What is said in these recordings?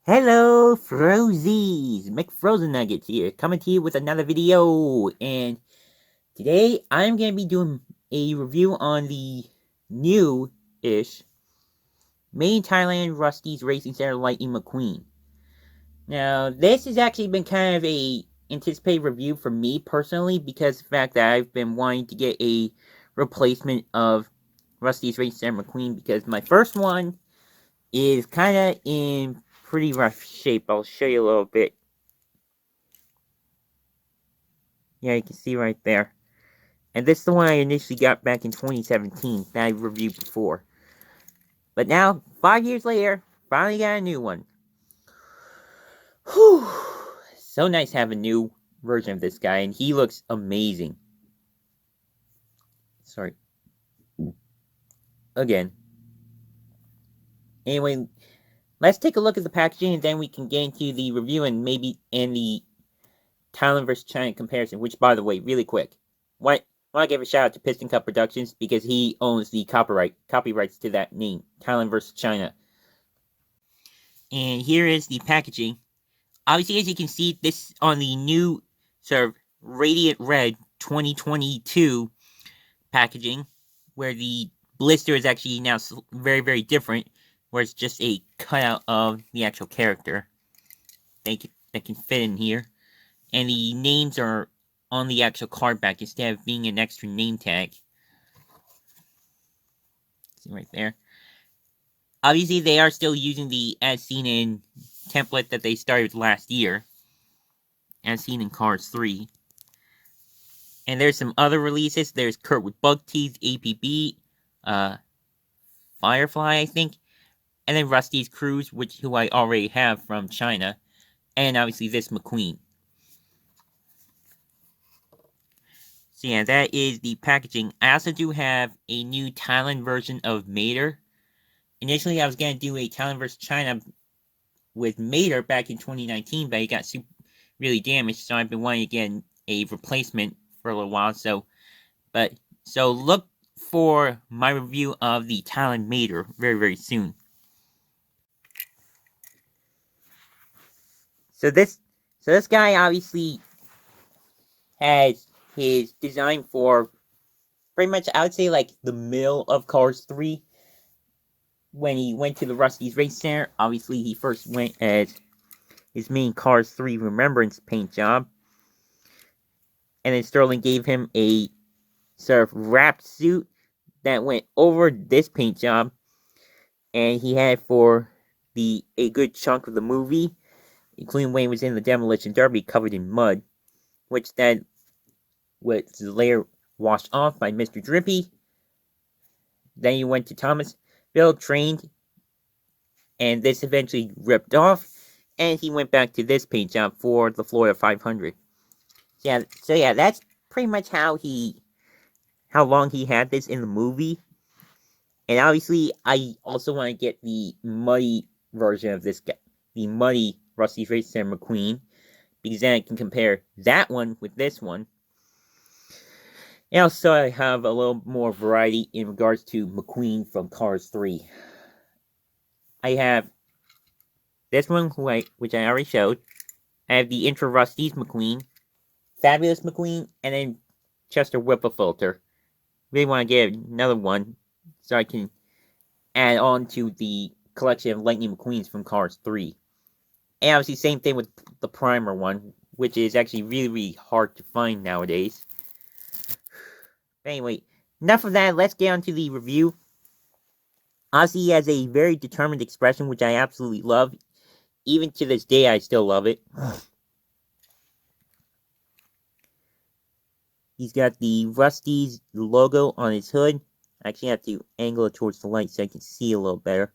Hello, Frozies! McFrozen Nuggets here, coming to you with another video. And today I'm going to be doing a review on the new-ish made in Thailand Rust-Eze Racing Center Lightning McQueen. Now, this has actually been kind of a anticipated review for me personally because of the fact that I've been wanting to get a replacement of Rust-Eze Racing Center McQueen because my first one is kind of in pretty rough shape. I'll show you a little bit. Yeah, you can see right there. And this is the one I initially got back in 2017 that I reviewed before. But now, 5 years later, finally got a new one. Whew. So nice to have a new version of this guy, and he looks amazing. Sorry. Again. Anyway, let's take a look at the packaging, and then we can get into the review and maybe in the Thailand versus China comparison. Which, by the way, really quick, I want to give a shout out to Piston Cup Productions because he owns the copyrights to that name, Thailand versus China. And here is the packaging. Obviously, as you can see, this on the new sort of Radiant Red 2022 packaging, where the blister is actually now very, very different, where it's just a cutout of the actual character that can fit in here. And the names are on the actual card back instead of being an extra name tag. See right there. Obviously, they are still using the as seen in template that they started last year, as seen in Cars 3. And there's some other releases. There's Kurt with Bug Teeth, APB, Firefly, I think, and then Rust-Eze Cruise, who I already have from China, and obviously this McQueen. So yeah, that is the packaging. I also do have a new Thailand version of Mater. Initially, I was going to do a Thailand vs. China with Mater back in 2019, but it got really damaged, so I've been wanting to get a replacement for a little while. So look for my review of the Thailand Mater very, very soon. So this guy obviously has his design for pretty much, I would say, like the middle of Cars 3. When he went to the Rust-Eze Race Center, obviously he first went as his main Cars 3 Remembrance paint job. And then Sterling gave him a sort of wrapped suit that went over this paint job. And he had for a good chunk of the movie, including when he was in the Demolition Derby covered in mud, which then was later washed off by Mr. Drippy. Then he went to Thomasville, trained, and this eventually ripped off, and he went back to this paint job for the Florida 500. So yeah, that's pretty much how long he had this in the movie. And obviously, I also want to get the muddy version of this guy, the muddy Rust-Eze Race Center McQueen, because then I can compare that one with this one. And also, I have a little more variety in regards to McQueen from Cars 3. I have this one, which I already showed. I have the Intro Rust-Eze McQueen, Fabulous McQueen, and then Chester Whipplefilter. Really want to get another one so I can add on to the collection of Lightning McQueens from Cars 3. And obviously, same thing with the Primer one, which is actually really, really hard to find nowadays. But anyway, enough of that. Let's get on to the review. Ozzy has a very determined expression, which I absolutely love. Even to this day, I still love it. He's got the Rust-Eze logo on his hood. I actually have to angle it towards the light so I can see a little better.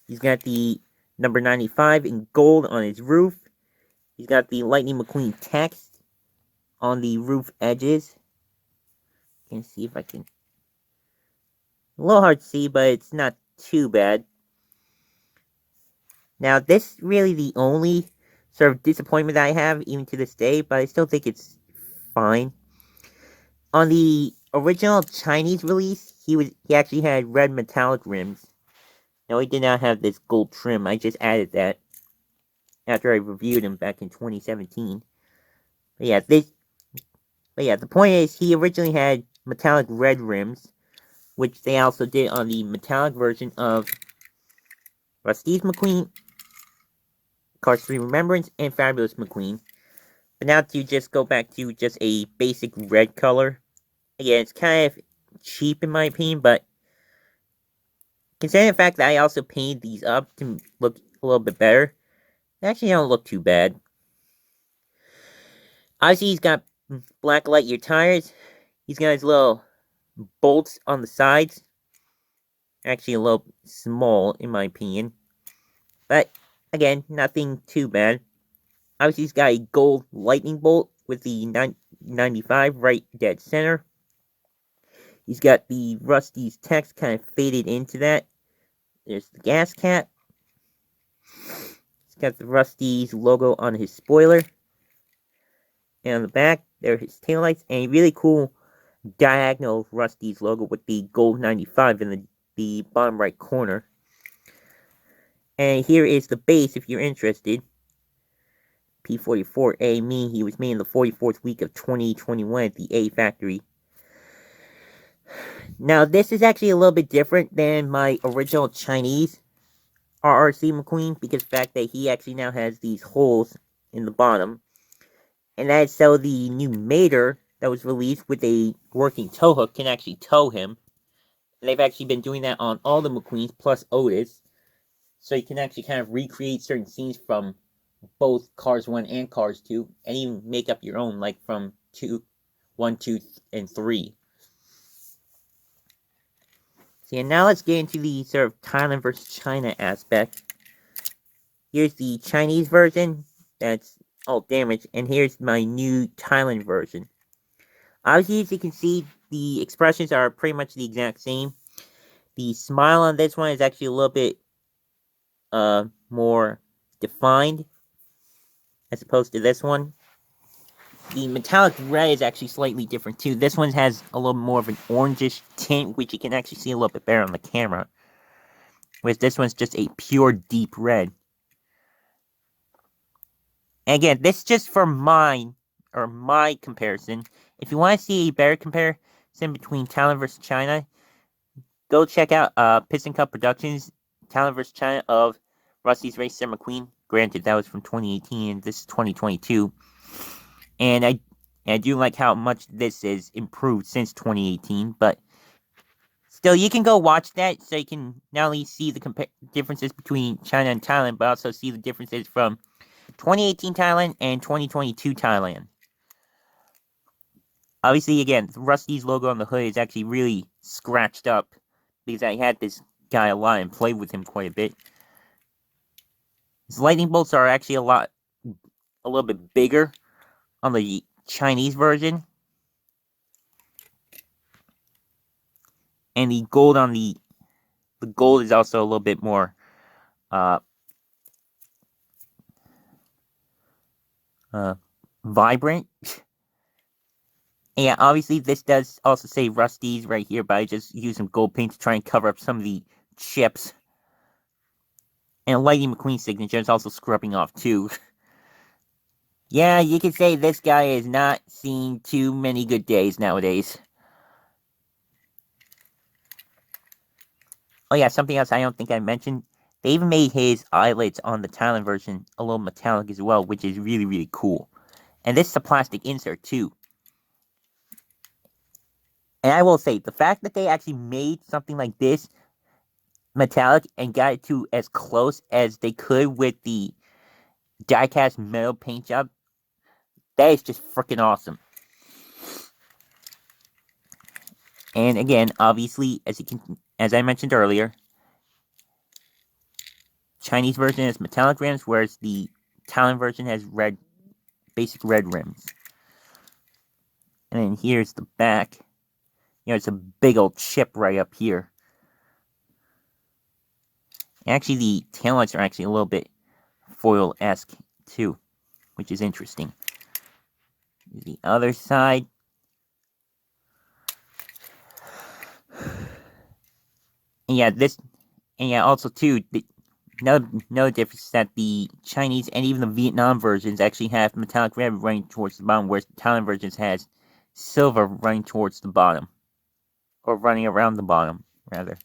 He's got the number 95 in gold on his roof. He's got the Lightning McQueen text on the roof edges. Can see if I can. A little hard to see, but it's not too bad. Now, this is really the only sort of disappointment that I have, even to this day, but I still think it's fine. On the original Chinese release, he actually had red metallic rims. No, he did not have this gold trim. I just added that after I reviewed him back in 2017. But yeah, the point is he originally had metallic red rims, which they also did on the metallic version of Rust-Eze McQueen, Cars 3 Remembrance, and Fabulous McQueen. But now to just go back to just a basic red color. Again, it's kind of cheap in my opinion, but considering the fact that I also painted these up to look a little bit better, they actually don't look too bad. Obviously, he's got black Lightyear tires. He's got his little bolts on the sides. Actually, a little small, in my opinion. But, again, nothing too bad. Obviously, he's got a gold lightning bolt with the 95 right dead center. He's got the Rust-Eze text kind of faded into that. There's the gas cap. He's got the Rust-Eze logo on his spoiler. And on the back, there are his taillights. And a really cool diagonal Rust-Eze logo with the gold 95 in the bottom right corner. And here is the base if you're interested. P44A, meaning he was made in the 44th week of 2021 at the A factory. Now, this is actually a little bit different than my original Chinese RRC McQueen, because of the fact that he actually now has these holes in the bottom. And that's so the new Mater that was released with a working tow hook can actually tow him. And they've actually been doing that on all the McQueens plus Otis. So you can actually kind of recreate certain scenes from both Cars 1 and Cars 2, and even make up your own, like from 1, 2, and 3. So yeah, now let's get into the sort of Thailand versus China aspect. Here's the Chinese version, that's all damaged, and here's my new Thailand version. Obviously, as you can see, the expressions are pretty much the exact same. The smile on this one is actually a little bit more defined as opposed to this one. The metallic red is actually slightly different too. This one has a little more of an orangish tint, which you can actually see a little bit better on the camera. Whereas this one's just a pure deep red. And again, this is just for my comparison. If you want to see a better comparison between Thailand versus China, go check out Piston Cup Productions, Thailand vs. China of Rust-Eze Racer McQueen. Granted, that was from 2018, and this is 2022. And I do like how much this is improved since 2018, but still, you can go watch that so you can not only see the differences between China and Thailand, but also see the differences from 2018 Thailand and 2022 Thailand. Obviously, again, the Rust-Eze logo on the hood is actually really scratched up because I had this guy a lot and played with him quite a bit. His lightning bolts are actually a little bit bigger on the Chinese version. And the gold on the gold is also a little bit more vibrant. And yeah, obviously this does also say Rust-Eze right here, but I just used some gold paint to try and cover up some of the chips. And Lightning McQueen signature is also scrubbing off too. Yeah, you could say this guy has not seen too many good days nowadays. Oh yeah, something else I don't think I mentioned. They even made his eyelids on the Thailand version a little metallic as well, which is really, really cool. And this is a plastic insert too. And I will say, the fact that they actually made something like this metallic and got it to as close as they could with the die-cast metal paint job, that is just freaking awesome. And again, obviously, as I mentioned earlier, Chinese version has metallic rims, whereas the Thailand version has basic red rims. And then here's the back. You know, it's a big old chip right up here. And actually, the taillights are actually a little bit foil-esque too, which is interesting. The other side. And yeah, And yeah, also too, no difference is that the Chinese and even the Vietnam versions actually have metallic red running towards the bottom, whereas the Thailand versions has silver running towards the bottom. Or running around the bottom, rather.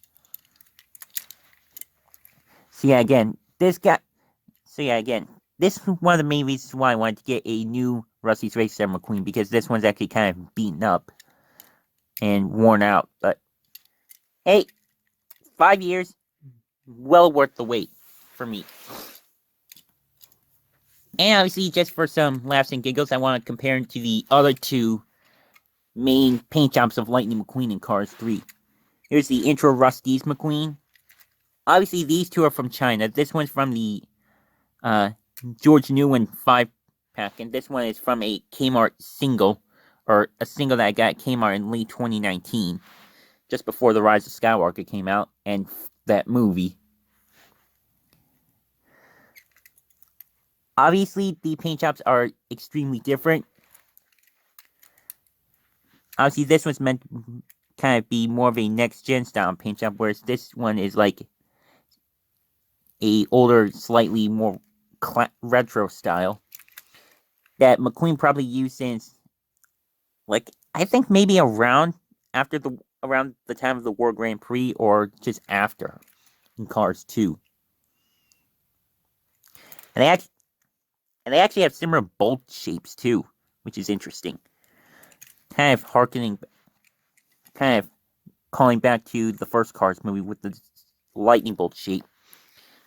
So yeah, again, this is one of the main reasons why I wanted to get a new Rust-Eze Racer McQueen, because this one's actually kind of beaten up and worn out. But hey, 5 years, well worth the wait for me. And obviously, just for some laughs and giggles, I want to compare him to the other two main paint jobs of Lightning McQueen in Cars 3. Here's the intro Rust-Eze McQueen. Obviously, these two are from China. This one's from the George Nguyen 5-pack, and this one is from a Kmart single, or a single that I got at Kmart in late 2019, just before The Rise of Skywalker came out, and that movie. Obviously, the paint jobs are extremely different. Obviously, this one's meant to kind of be more of a next-gen style paint job, whereas this one is like a older, slightly more retro style that McQueen probably used since, like, I think maybe around the time of the World Grand Prix, or just after in Cars 2. And they actually have similar bolt shapes too, which is interesting. Kind of calling back to the first Cars movie with the lightning bolt shape.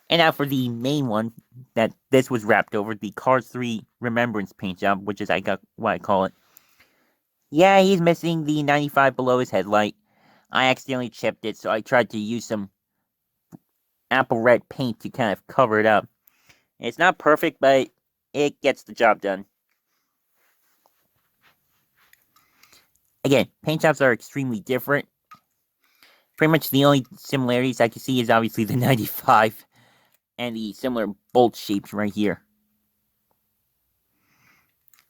And now for the main one that this was wrapped over, the Cars 3 Remembrance paint job, which is what I call it. Yeah, he's missing the 95 below his headlight. I accidentally chipped it, so I tried to use some apple red paint to kind of cover it up. It's not perfect, but it gets the job done. Again, paint jobs are extremely different. Pretty much the only similarities I can see is obviously the 95 and the similar bolt shapes right here.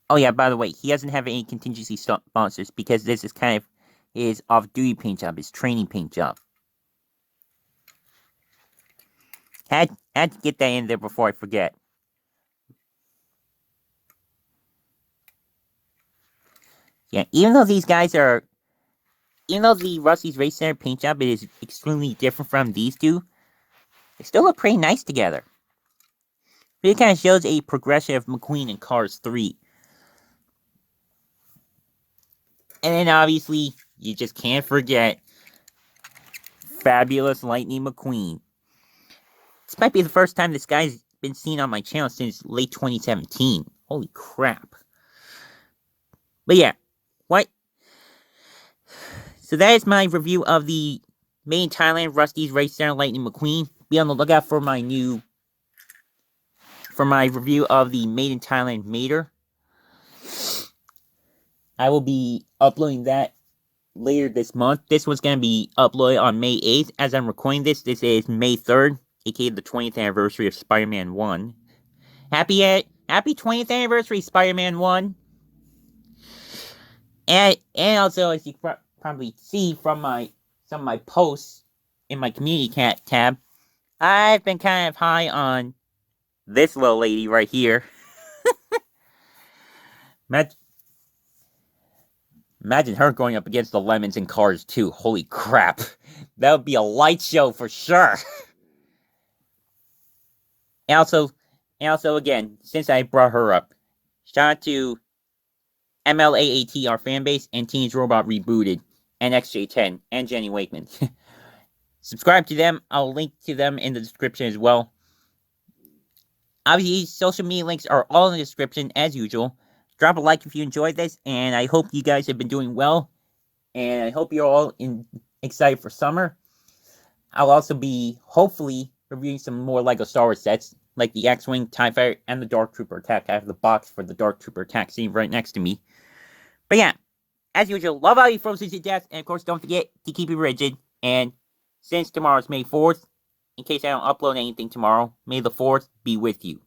Oh yeah, by the way, he doesn't have any contingency sponsors because this is kind of his off-duty paint job, his training paint job. Had to get that in there before I forget. Yeah, even though the Rust-Eze Race Center paint job is extremely different from these two, they still look pretty nice together. It kind of shows a progression of McQueen in Cars 3. And then obviously, you just can't forget fabulous Lightning McQueen. This might be the first time this guy's been seen on my channel since late 2017. Holy crap. But yeah, what? So that is my review of the Made in Thailand Rust-Eze Race Center Lightning McQueen. Be on the lookout for my review of the Made in Thailand Mater. I will be uploading that later this month. This was going to be uploaded on May 8th. As I'm recording this is May 3rd, aka the 20th anniversary of Spider-Man 1. Happy 20th anniversary, Spider-Man 1. And also, as you probably see from some of my posts in my community tab, I've been kind of high on this little lady right here. Imagine her going up against the Lemons in Cars 2. Holy crap. That would be a light show for sure. And also, again, since I brought her up, shout out to MLAAT, our fanbase, and Teenage Robot Rebooted, and XJ10, and Jenny Wakeman. Subscribe to them. I'll link to them in the description as well. Obviously, social media links are all in the description, as usual. Drop a like if you enjoyed this, and I hope you guys have been doing well, and I hope you're all excited for summer. I'll also be, hopefully, reviewing some more LEGO Star Wars sets, like the X-Wing, TIE Fighter, and the Dark Trooper Attack. I have the box for the Dark Trooper Attack sitting right next to me. But yeah, as usual, love how you frozen to death, and of course, don't forget to keep it rigid, and since tomorrow's May 4th, in case I don't upload anything tomorrow, May the 4th be with you.